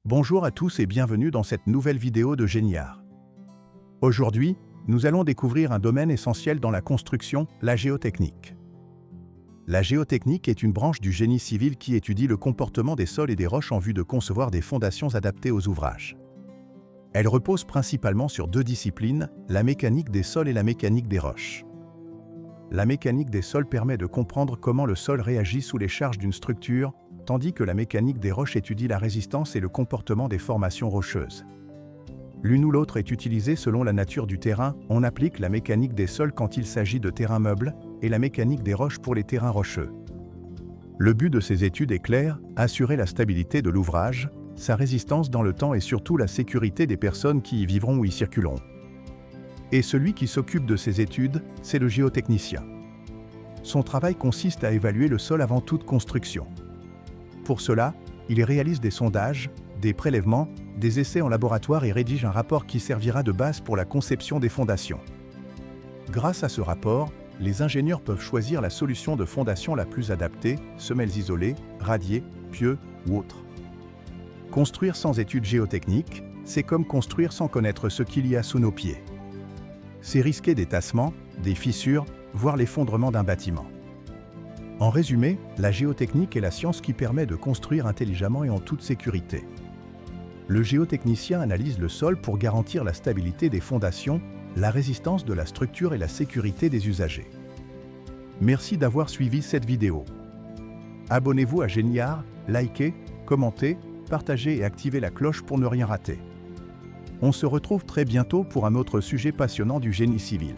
Bonjour à tous et bienvenue dans cette nouvelle vidéo de Géniart. Aujourd'hui, nous allons découvrir un domaine essentiel dans la construction, la géotechnique. La géotechnique est une branche du génie civil qui étudie le comportement des sols et des roches en vue de concevoir des fondations adaptées aux ouvrages. Elle repose principalement sur deux disciplines, la mécanique des sols et la mécanique des roches. La mécanique des sols permet de comprendre comment le sol réagit sous les charges d'une structure, tandis que la mécanique des roches étudie la résistance et le comportement des formations rocheuses. L'une ou l'autre est utilisée selon la nature du terrain. On applique la mécanique des sols quand il s'agit de terrains meubles et la mécanique des roches pour les terrains rocheux. Le but de ces études est clair, assurer la stabilité de l'ouvrage, sa résistance dans le temps et surtout la sécurité des personnes qui y vivront ou y circuleront. Et celui qui s'occupe de ces études, c'est le géotechnicien. Son travail consiste à évaluer le sol avant toute construction. Pour cela, il réalise des sondages, des prélèvements, des essais en laboratoire et rédige un rapport qui servira de base pour la conception des fondations. Grâce à ce rapport, les ingénieurs peuvent choisir la solution de fondation la plus adaptée, semelles isolées, radiées, pieux ou autres. Construire sans études géotechniques, c'est comme construire sans connaître ce qu'il y a sous nos pieds. C'est risquer des tassements, des fissures, voire l'effondrement d'un bâtiment. En résumé, la géotechnique est la science qui permet de construire intelligemment et en toute sécurité. Le géotechnicien analyse le sol pour garantir la stabilité des fondations, la résistance de la structure et la sécurité des usagers. Merci d'avoir suivi cette vidéo. Abonnez-vous à Géniart, likez, commentez, partagez et activez la cloche pour ne rien rater. On se retrouve très bientôt pour un autre sujet passionnant du génie civil.